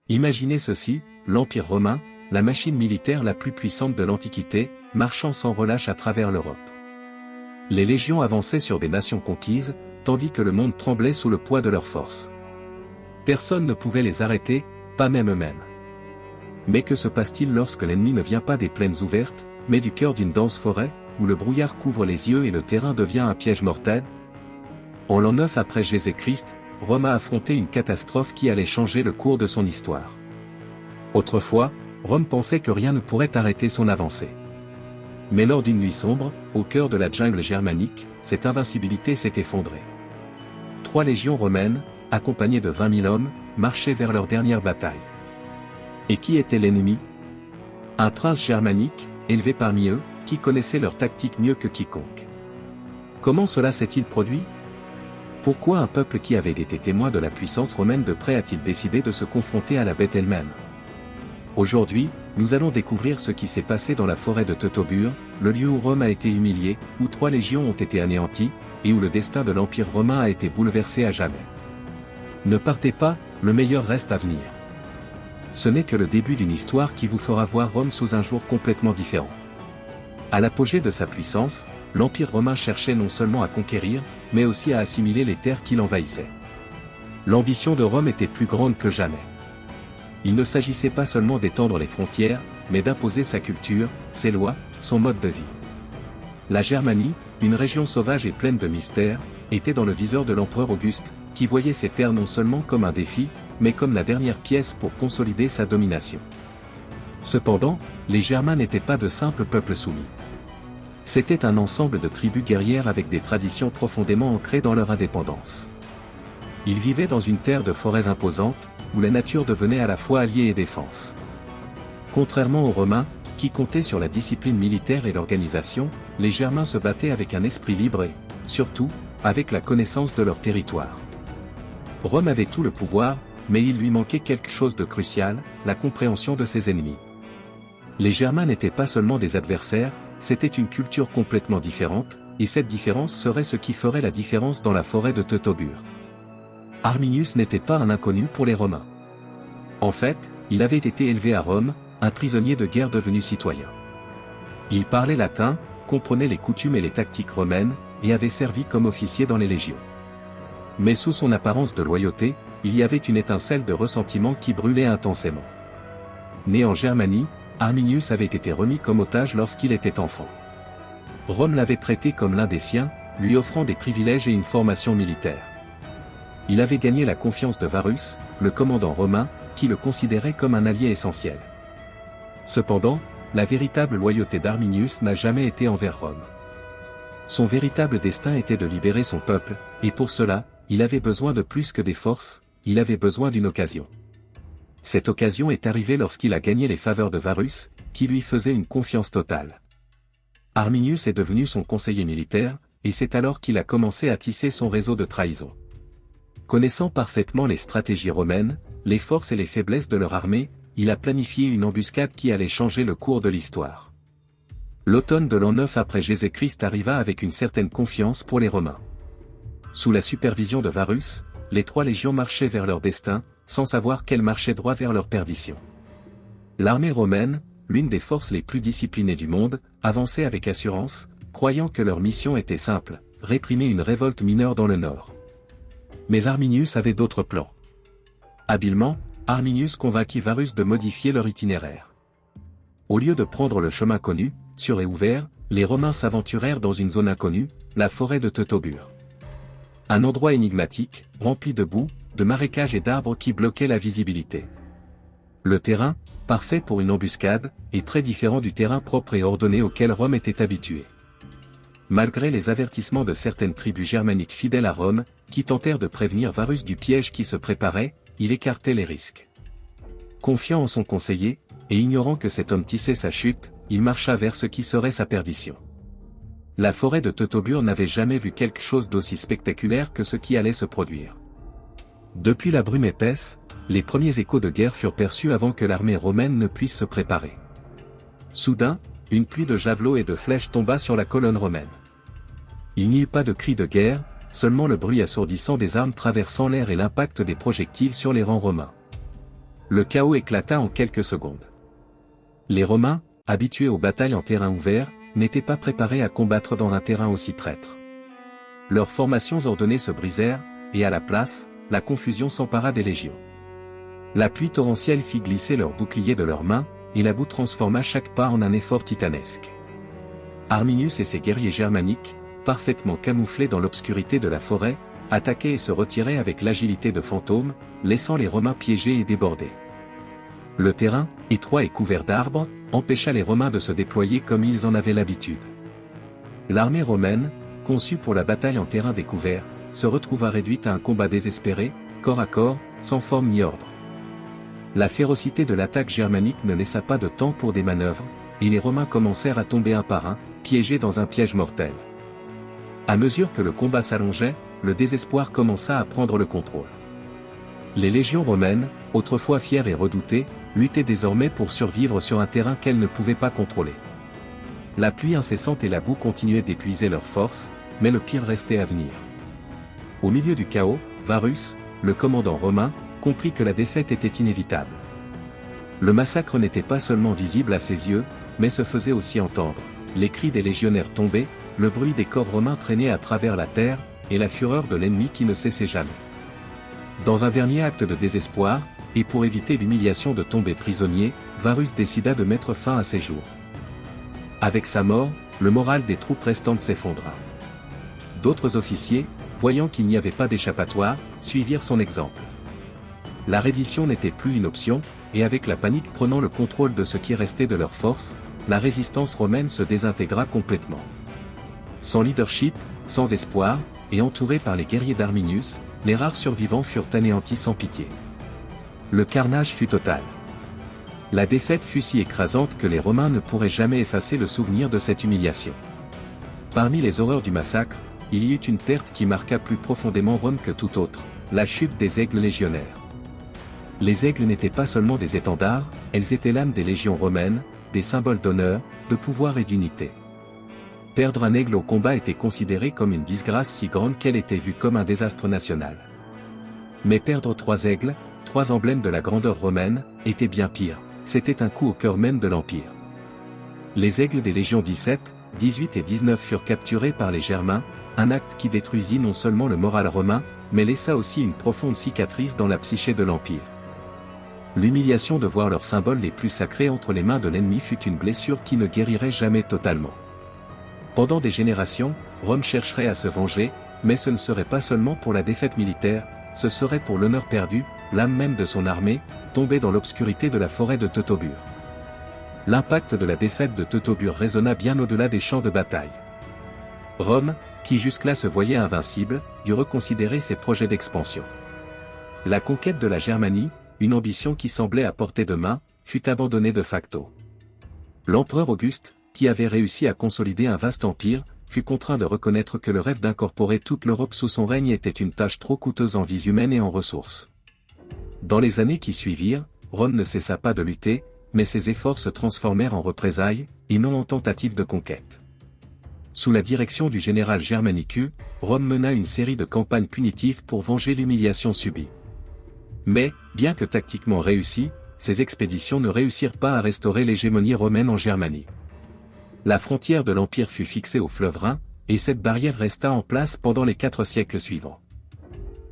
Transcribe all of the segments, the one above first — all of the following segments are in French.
Imaginez ceci, l'Empire romain, la machine militaire la plus puissante de l'Antiquité, marchant sans relâche à travers l'Europe. Les légions avançaient sur des nations conquises, tandis que le monde tremblait sous le poids de leurs forces. Personne ne pouvait les arrêter, pas même eux-mêmes. Mais que se passe-t-il lorsque l'ennemi ne vient pas des plaines ouvertes, mais du cœur d'une dense forêt, où le brouillard couvre les yeux et le terrain devient un piège mortel? En l'an 9 après Jésus-Christ, Rome a affronté une catastrophe qui allait changer le cours de son histoire. Autrefois, Rome pensait que rien ne pourrait arrêter son avancée. Mais lors d'une nuit sombre, au cœur de la jungle germanique, cette invincibilité s'est effondrée. 3 légions romaines, accompagnées de 20 000 hommes, marchaient vers leur dernière bataille. Et qui était l'ennemi? Un prince germanique, élevé parmi eux, qui connaissait leur tactique mieux que quiconque. Comment cela s'est-il produit? Pourquoi un peuple qui avait été témoin de la puissance romaine de près a-t-il décidé de se confronter à la bête elle-même? Aujourd'hui, nous allons découvrir ce qui s'est passé dans la forêt de Teutoburg, le lieu où Rome a été humiliée, où 3 légions ont été anéanties, et où le destin de l'Empire romain a été bouleversé à jamais. Ne partez pas, le meilleur reste à venir. Ce n'est que le début d'une histoire qui vous fera voir Rome sous un jour complètement différent. À l'apogée de sa puissance, l'Empire romain cherchait non seulement à conquérir, mais aussi à assimiler les terres qui l'envahissaient. L'ambition de Rome était plus grande que jamais. Il ne s'agissait pas seulement d'étendre les frontières, mais d'imposer sa culture, ses lois, son mode de vie. La Germanie, une région sauvage et pleine de mystères, était dans le viseur de l'empereur Auguste, qui voyait ces terres non seulement comme un défi, mais comme la dernière pièce pour consolider sa domination. Cependant, les Germains n'étaient pas de simples peuples soumis. C'était un ensemble de tribus guerrières avec des traditions profondément ancrées dans leur indépendance. Ils vivaient dans une terre de forêts imposantes, où la nature devenait à la fois alliée et défense. Contrairement aux Romains, qui comptaient sur la discipline militaire et l'organisation, les Germains se battaient avec un esprit libre et, surtout, avec la connaissance de leur territoire. Rome avait tout le pouvoir, mais il lui manquait quelque chose de crucial, la compréhension de ses ennemis. Les Germains n'étaient pas seulement des adversaires, c'était une culture complètement différente, et cette différence serait ce qui ferait la différence dans la forêt de Teutoburg. Arminius n'était pas un inconnu pour les Romains. En fait, il avait été élevé à Rome, un prisonnier de guerre devenu citoyen. Il parlait latin, comprenait les coutumes et les tactiques romaines, et avait servi comme officier dans les légions. Mais sous son apparence de loyauté, il y avait une étincelle de ressentiment qui brûlait intensément. Né en Germanie, Arminius avait été remis comme otage lorsqu'il était enfant. Rome l'avait traité comme l'un des siens, lui offrant des privilèges et une formation militaire. Il avait gagné la confiance de Varus, le commandant romain, qui le considérait comme un allié essentiel. Cependant, la véritable loyauté d'Arminius n'a jamais été envers Rome. Son véritable destin était de libérer son peuple, et pour cela, il avait besoin de plus que des forces, il avait besoin d'une occasion. Cette occasion est arrivée lorsqu'il a gagné les faveurs de Varus, qui lui faisait une confiance totale. Arminius est devenu son conseiller militaire, et c'est alors qu'il a commencé à tisser son réseau de trahison. Connaissant parfaitement les stratégies romaines, les forces et les faiblesses de leur armée, il a planifié une embuscade qui allait changer le cours de l'histoire. L'automne de l'an 9 après Jésus-Christ arriva avec une certaine confiance pour les Romains. Sous la supervision de Varus, les 3 légions marchaient vers leur destin, sans savoir qu'elles marchaient droit vers leur perdition. L'armée romaine, l'une des forces les plus disciplinées du monde, avançait avec assurance, croyant que leur mission était simple, réprimer une révolte mineure dans le nord. Mais Arminius avait d'autres plans. Habilement, Arminius convainquit Varus de modifier leur itinéraire. Au lieu de prendre le chemin connu, sûr et ouvert, les Romains s'aventurèrent dans une zone inconnue, la forêt de Teutoburg. Un endroit énigmatique, rempli de boue, de marécages et d'arbres qui bloquaient la visibilité. Le terrain, parfait pour une embuscade, est très différent du terrain propre et ordonné auquel Rome était habituée. Malgré les avertissements de certaines tribus germaniques fidèles à Rome, qui tentèrent de prévenir Varus du piège qui se préparait, il écartait les risques. Confiant en son conseiller, et ignorant que cet homme tissait sa chute, il marcha vers ce qui serait sa perdition. La forêt de Teutoburg n'avait jamais vu quelque chose d'aussi spectaculaire que ce qui allait se produire. Depuis la brume épaisse, les premiers échos de guerre furent perçus avant que l'armée romaine ne puisse se préparer. Soudain, une pluie de javelots et de flèches tomba sur la colonne romaine. Il n'y eut pas de cri de guerre, seulement le bruit assourdissant des armes traversant l'air et l'impact des projectiles sur les rangs romains. Le chaos éclata en quelques secondes. Les Romains, habitués aux batailles en terrain ouvert, n'étaient pas préparés à combattre dans un terrain aussi traître. Leurs formations ordonnées se brisèrent, et à la place, la confusion s'empara des légions. La pluie torrentielle fit glisser leurs boucliers de leurs mains, et la boue transforma chaque pas en un effort titanesque. Arminius et ses guerriers germaniques, parfaitement camouflés dans l'obscurité de la forêt, attaquaient et se retiraient avec l'agilité de fantômes, laissant les Romains piégés et débordés. Le terrain, étroit et couvert d'arbres, empêcha les Romains de se déployer comme ils en avaient l'habitude. L'armée romaine, conçue pour la bataille en terrain découvert, se retrouva réduite à un combat désespéré, corps à corps, sans forme ni ordre. La férocité de l'attaque germanique ne laissa pas de temps pour des manœuvres, et les Romains commencèrent à tomber un par un, piégés dans un piège mortel. À mesure que le combat s'allongeait, le désespoir commença à prendre le contrôle. Les légions romaines, autrefois fières et redoutées, luttaient désormais pour survivre sur un terrain qu'elles ne pouvaient pas contrôler. La pluie incessante et la boue continuaient d'épuiser leurs forces, mais le pire restait à venir. Au milieu du chaos, Varus, le commandant romain, comprit que la défaite était inévitable. Le massacre n'était pas seulement visible à ses yeux, mais se faisait aussi entendre. Les cris des légionnaires tombés, le bruit des corps romains traînés à travers la terre, et la fureur de l'ennemi qui ne cessait jamais. Dans un dernier acte de désespoir, et pour éviter l'humiliation de tomber prisonnier, Varus décida de mettre fin à ses jours. Avec sa mort, le moral des troupes restantes s'effondra. D'autres officiers, voyant qu'il n'y avait pas d'échappatoire, suivirent son exemple. La reddition n'était plus une option, et avec la panique prenant le contrôle de ce qui restait de leurs forces, la résistance romaine se désintégra complètement. Sans leadership, sans espoir, et entourés par les guerriers d'Arminius, les rares survivants furent anéantis sans pitié. Le carnage fut total. La défaite fut si écrasante que les Romains ne pourraient jamais effacer le souvenir de cette humiliation. Parmi les horreurs du massacre, il y eut une perte qui marqua plus profondément Rome que toute autre, la chute des aigles légionnaires. Les aigles n'étaient pas seulement des étendards, elles étaient l'âme des légions romaines, des symboles d'honneur, de pouvoir et d'unité. Perdre un aigle au combat était considéré comme une disgrâce si grande qu'elle était vue comme un désastre national. Mais perdre 3 aigles, 3 emblèmes de la grandeur romaine, était bien pire, c'était un coup au cœur même de l'Empire. Les aigles des légions 17, 18 et 19 furent capturés par les Germains, un acte qui détruisit non seulement le moral romain, mais laissa aussi une profonde cicatrice dans la psyché de l'Empire. L'humiliation de voir leurs symboles les plus sacrés entre les mains de l'ennemi fut une blessure qui ne guérirait jamais totalement. Pendant des générations, Rome chercherait à se venger, mais ce ne serait pas seulement pour la défaite militaire, ce serait pour l'honneur perdu, l'âme même de son armée, tombée dans l'obscurité de la forêt de Teutoburg. L'impact de la défaite de Teutoburg résonna bien au-delà des champs de bataille. Rome, qui jusque-là se voyait invincible, dut reconsidérer ses projets d'expansion. La conquête de la Germanie, une ambition qui semblait à portée de main, fut abandonnée de facto. L'empereur Auguste, qui avait réussi à consolider un vaste empire, fut contraint de reconnaître que le rêve d'incorporer toute l'Europe sous son règne était une tâche trop coûteuse en vies humaines et en ressources. Dans les années qui suivirent, Rome ne cessa pas de lutter, mais ses efforts se transformèrent en représailles, et non en tentatives de conquête. Sous la direction du général Germanicus, Rome mena une série de campagnes punitives pour venger l'humiliation subie. Mais, bien que tactiquement réussies, ces expéditions ne réussirent pas à restaurer l'hégémonie romaine en Germanie. La frontière de l'Empire fut fixée au fleuve Rhin, et cette barrière resta en place pendant les 4 siècles suivants.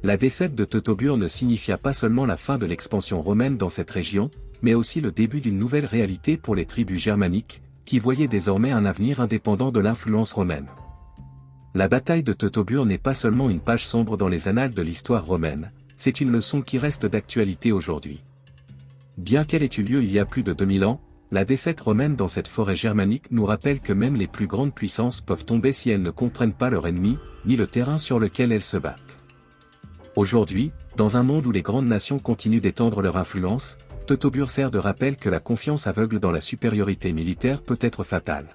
La défaite de Teutoburg ne signifia pas seulement la fin de l'expansion romaine dans cette région, mais aussi le début d'une nouvelle réalité pour les tribus germaniques, qui voyaient désormais un avenir indépendant de l'influence romaine. La bataille de Teutoburg n'est pas seulement une page sombre dans les annales de l'histoire romaine, c'est une leçon qui reste d'actualité aujourd'hui. Bien qu'elle ait eu lieu il y a plus de 2000 ans, la défaite romaine dans cette forêt germanique nous rappelle que même les plus grandes puissances peuvent tomber si elles ne comprennent pas leur ennemi, ni le terrain sur lequel elles se battent. Aujourd'hui, dans un monde où les grandes nations continuent d'étendre leur influence, Teutoburg sert de rappel que la confiance aveugle dans la supériorité militaire peut être fatale.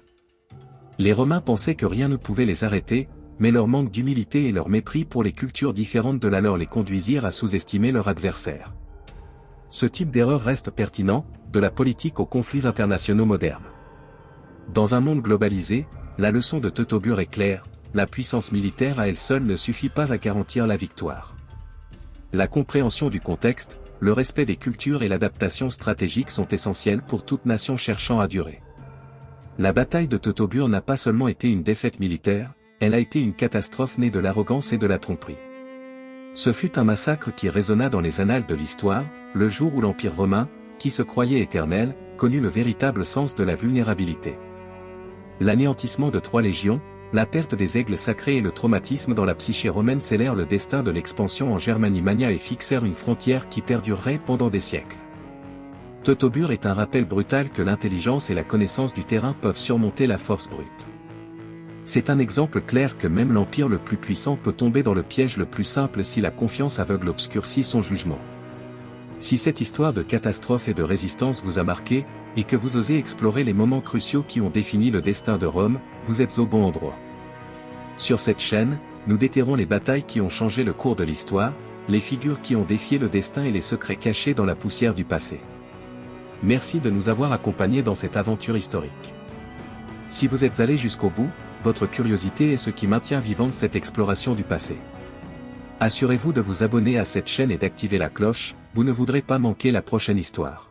Les Romains pensaient que rien ne pouvait les arrêter, mais leur manque d'humilité et leur mépris pour les cultures différentes de la leur les conduisirent à sous-estimer leur adversaire. Ce type d'erreur reste pertinent, de la politique aux conflits internationaux modernes. Dans un monde globalisé, la leçon de Teutoburg est claire, la puissance militaire à elle seule ne suffit pas à garantir la victoire. La compréhension du contexte, le respect des cultures et l'adaptation stratégique sont essentiels pour toute nation cherchant à durer. La bataille de Teutoburg n'a pas seulement été une défaite militaire, elle a été une catastrophe née de l'arrogance et de la tromperie. Ce fut un massacre qui résonna dans les annales de l'histoire, le jour où l'Empire romain, qui se croyait éternel, connut le véritable sens de la vulnérabilité. L'anéantissement de 3 légions, la perte des aigles sacrés et le traumatisme dans la psyché romaine scellèrent le destin de l'expansion en Germanie Mania et fixèrent une frontière qui perdurerait pendant des siècles. Teutoburg est un rappel brutal que l'intelligence et la connaissance du terrain peuvent surmonter la force brute. C'est un exemple clair que même l'empire le plus puissant peut tomber dans le piège le plus simple si la confiance aveugle obscurcit son jugement. Si cette histoire de catastrophe et de résistance vous a marqué, et que vous osez explorer les moments cruciaux qui ont défini le destin de Rome, vous êtes au bon endroit. Sur cette chaîne, nous déterrons les batailles qui ont changé le cours de l'histoire, les figures qui ont défié le destin et les secrets cachés dans la poussière du passé. Merci de nous avoir accompagnés dans cette aventure historique. Si vous êtes allé jusqu'au bout, votre curiosité est ce qui maintient vivante cette exploration du passé. Assurez-vous de vous abonner à cette chaîne et d'activer la cloche, vous ne voudrez pas manquer la prochaine histoire.